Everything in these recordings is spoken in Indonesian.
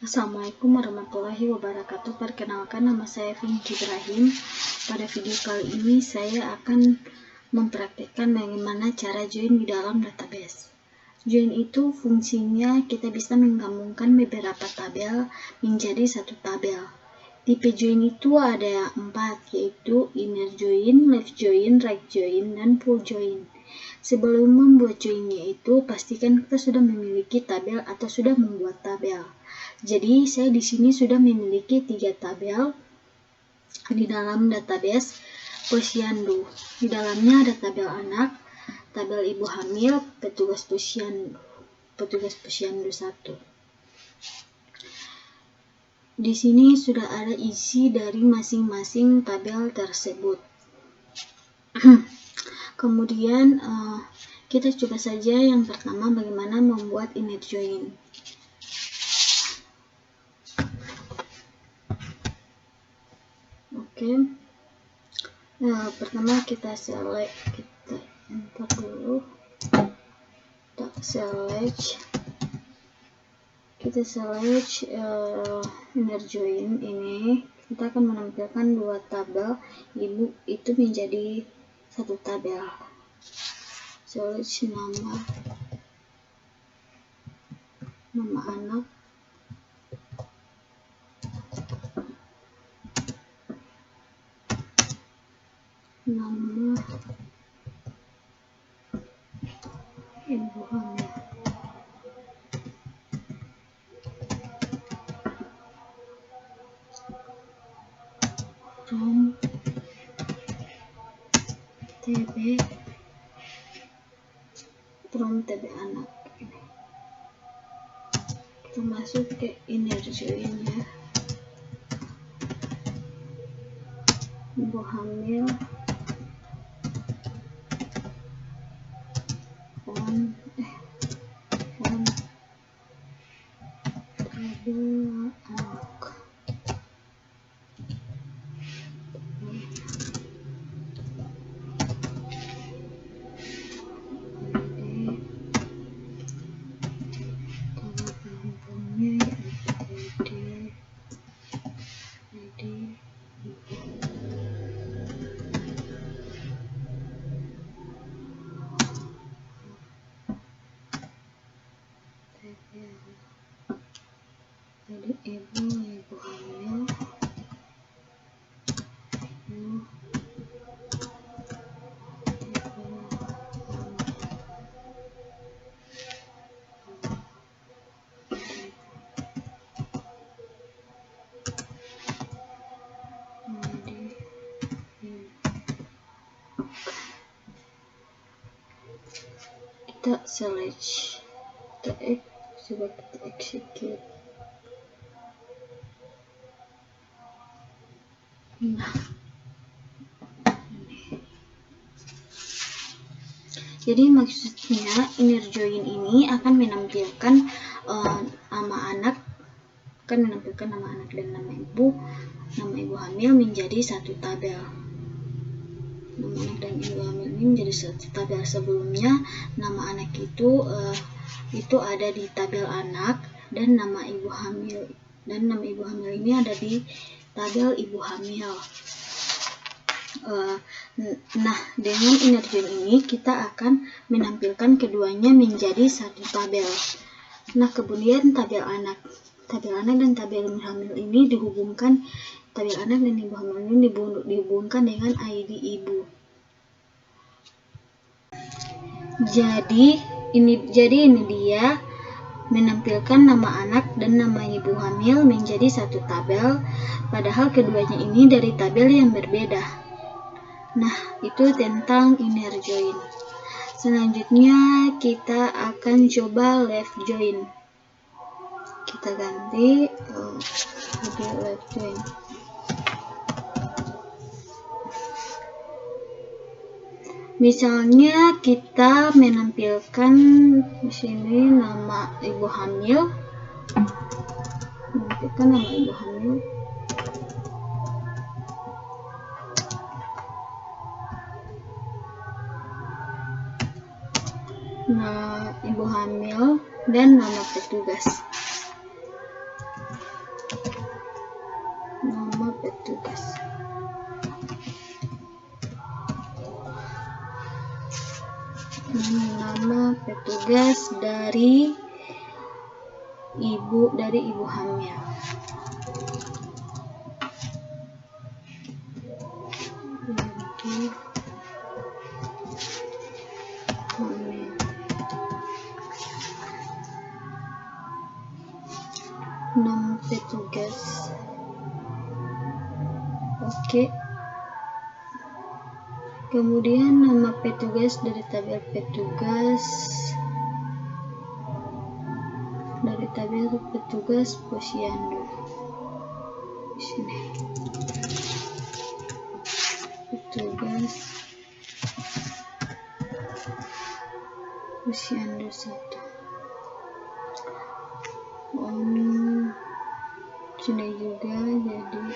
Assalamualaikum warahmatullahi wabarakatuh. Perkenalkan, nama saya Vinci Ibrahim. Pada video kali ini saya akan mempraktikkan bagaimana cara join di dalam database. Join itu fungsinya kita bisa menggabungkan beberapa tabel menjadi satu tabel. Tipe join itu ada 4, yaitu inner join, left join, right join, dan full join. Sebelum membuat joinnya itu, pastikan kita sudah memiliki tabel atau sudah membuat tabel. Jadi saya di sini sudah memiliki 3 tabel di dalam database Posyandu. Di dalamnya ada tabel anak, tabel ibu hamil, petugas Posyandu 1. Di sini sudah ada isi dari masing-masing tabel tersebut. Kemudian kita coba saja yang pertama bagaimana membuat inner join. Oke. Pertama kita enter dulu. Kita select inner join ini. Kita akan menampilkan 2 tabel ibu itu menjadi satu tabel. Select nama anak, nama ibu hamil. From TB anak. Kita masuk ke inner join ya. Ibu hamil, anak. Jadi ibu hamil, kita select, coba kita execute. Jadi maksudnya inner join ini akan menampilkan nama anak dan nama ibu hamil menjadi satu tabel. Nama anak dan ibu hamil ini menjadi satu tabel. Sebelumnya nama anak itu ada di tabel anak, dan nama ibu hamil ini ada di tabel ibu hamil. Nah, dengan inner join ini kita akan menampilkan keduanya menjadi satu tabel. Nah, kemudian tabel anak dan tabel ibu hamil ini dihubungkan. Tabel anak dan ibu hamil ini dihubungkan dengan ID ibu. Jadi ini dia menampilkan nama anak dan nama ibu hamil menjadi satu tabel, padahal keduanya ini dari tabel yang berbeda. Nah, itu tentang inner join. Selanjutnya kita akan coba left join. Kita ganti jadi left join. Misalnya kita menampilkan di sini nama ibu hamil. Ibu hamil dan nama petugas. petugas. Nama petugas dari ibu hamil. Nama petugas. Oke. Kemudian nama petugas dari tabel petugas. Dari tabel petugas posyandu. Di sini. Petugas posyandu 1. Sini juga jadi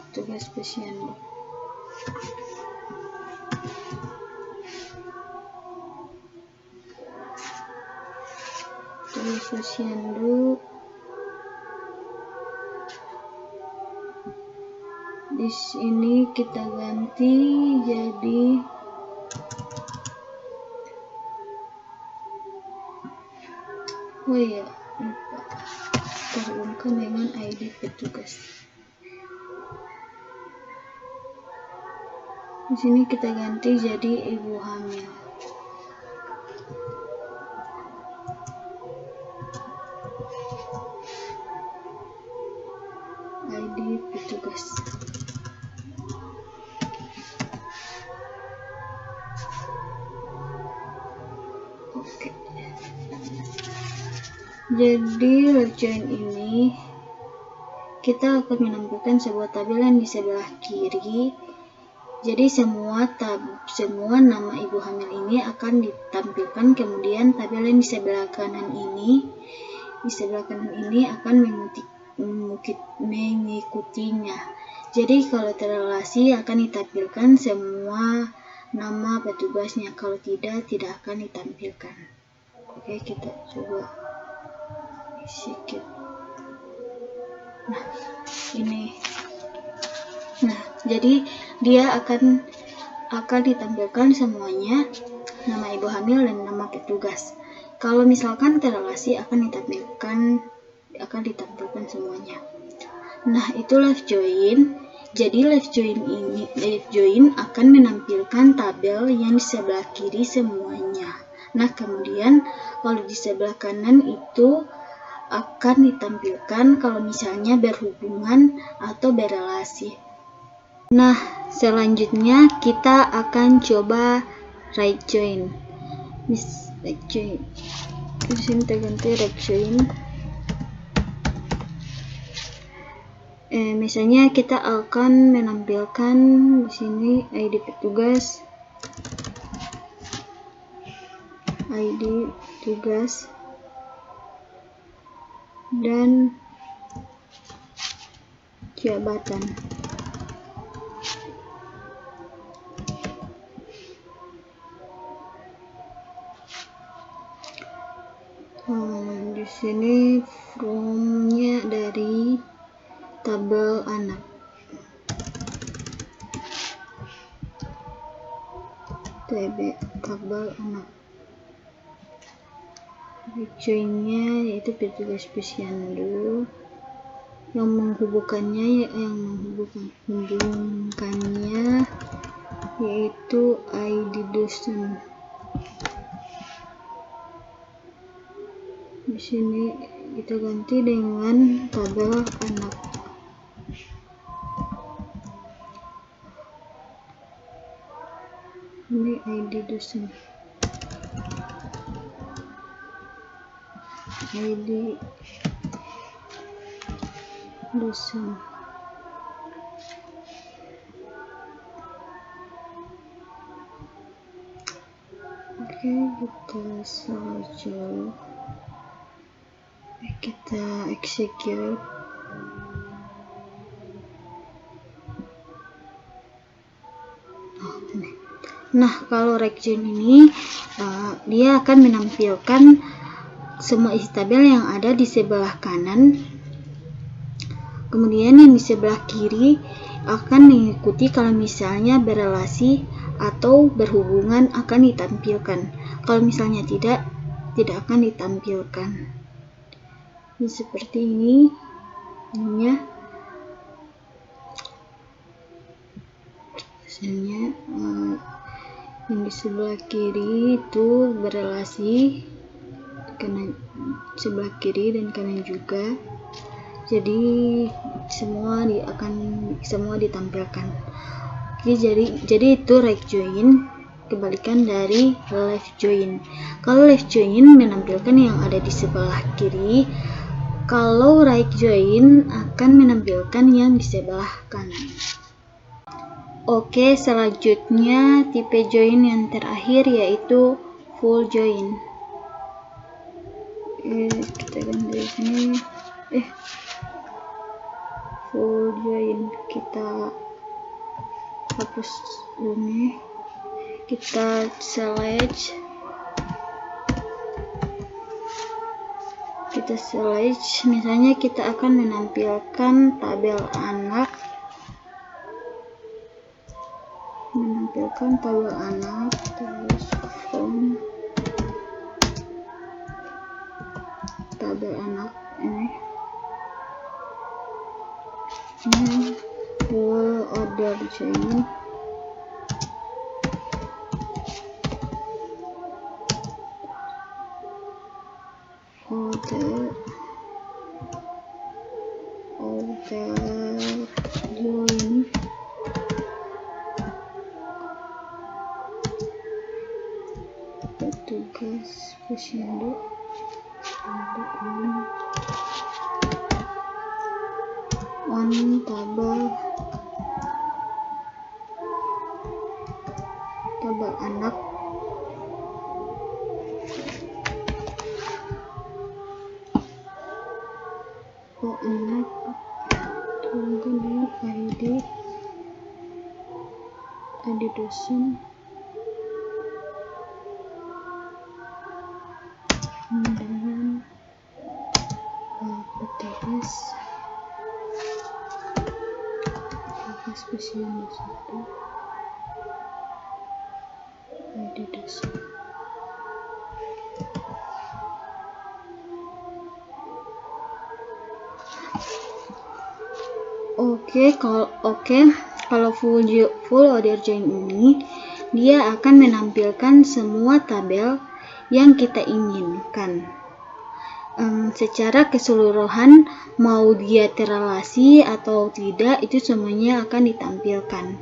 petugas posyandu. Petugas posyandu di sini kita ganti jadi lupa terhubungkan dengan ID petugas. Di sini kita ganti jadi ibu hamil. ID petugas. Oke. Jadi left join ini kita akan menampilkan sebuah tabel yang di sebelah kiri. Jadi semua nama ibu hamil ini akan ditampilkan, kemudian tabel yang di sebelah kanan ini akan mengikutinya. Jadi kalau terrelasi akan ditampilkan semua nama petugasnya, kalau tidak akan ditampilkan. Oke, kita coba sedikit. Nah, ini. Nah, jadi dia akan ditampilkan semuanya, nama ibu hamil dan nama petugas. Kalau misalkan terrelasi akan ditampilkan semuanya. Nah, itu left join. Jadi left join akan menampilkan tabel yang di sebelah kiri semuanya. Nah, kemudian kalau di sebelah kanan itu akan ditampilkan kalau misalnya berhubungan atau berrelasi. Nah, selanjutnya kita akan coba right join. Right join. Di sini terganti right join. Misalnya kita akan menampilkan di sini ID petugas. ID petugas dan jabatan. Di sini from-nya dari tabel anak. Tabel anak. Join-nya yaitu petugas posyandu, yang menghubungkannya yaitu ID dosen. Di sini kita ganti dengan tabel anak. Ini ID dosen. ID dosen. Oke, kita saja. Kita execute. Nah, kalau region ini dia akan menampilkan semua isi tabel yang ada di sebelah kanan Kemudian yang di sebelah kiri akan mengikuti kalau misalnya berelasi atau berhubungan akan ditampilkan. Kalau misalnya tidak akan ditampilkan. Ini seperti ini. Ininya. Misalnya yang di sebelah kiri itu berelasi kanan, sebelah kiri dan kanan juga. Jadi semua ditampilkan. Oke, jadi itu right join, kebalikan dari left join. Kalau left join menampilkan yang ada di sebelah kiri, kalau right join akan menampilkan yang di sebelah kanan. Oke, selanjutnya tipe join yang terakhir yaitu full join. Kita ganti di sini. Full join kita hapus ini. Kita select. Misalnya kita akan menampilkan tabel anak. Terus from tabel anak ini full order join. Order join. Petugas posyandu on tabel anak. Anak kemudian ID dosen, kemudian petugas posyandu 1 ID dosen. Kalau full order join ini dia akan menampilkan semua tabel yang kita inginkan. Secara keseluruhan mau dia terelasi atau tidak itu semuanya akan ditampilkan.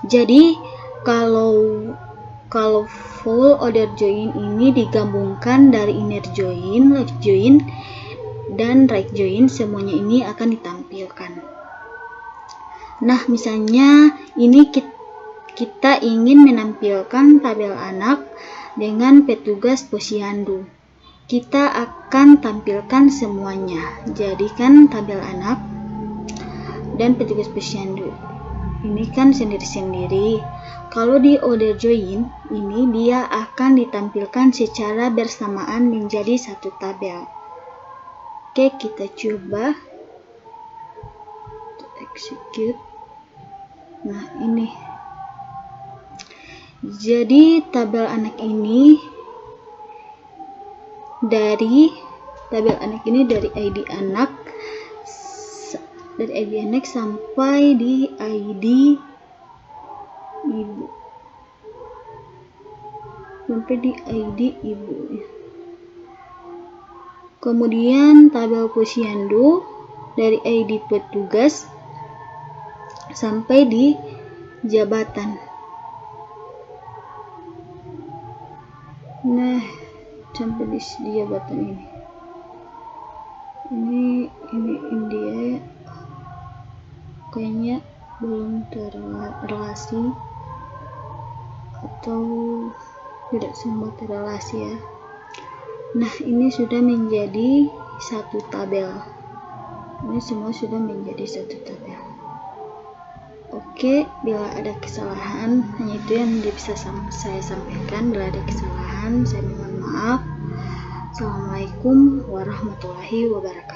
Jadi kalau full order join ini digabungkan dari inner join, left join, dan right join, semuanya ini akan ditampilkan. Nah, misalnya ini kita ingin menampilkan tabel anak dengan petugas posyandu. Kita akan tampilkan semuanya. Jadikan tabel anak dan petugas posyandu. Ini kan sendiri-sendiri. Kalau di order join ini dia akan ditampilkan secara bersamaan menjadi satu tabel. Oke, kita coba execute. Nah, ini. Jadi tabel anak ini dari ID anak sampai di ID ibu. Kemudian tabel posyandu dari ID petugas sampai di jabatan. Nah, sampai di jabatan ini. Ini dia kayaknya belum terrelasi atau tidak semua terrelasi ya. Nah, ini sudah menjadi satu tabel. Ini semua sudah menjadi satu tabel. Oke, bila ada kesalahan, hanya itu yang bisa saya sampaikan. Bila ada kesalahan, saya mohon maaf. Assalamualaikum warahmatullahi wabarakatuh.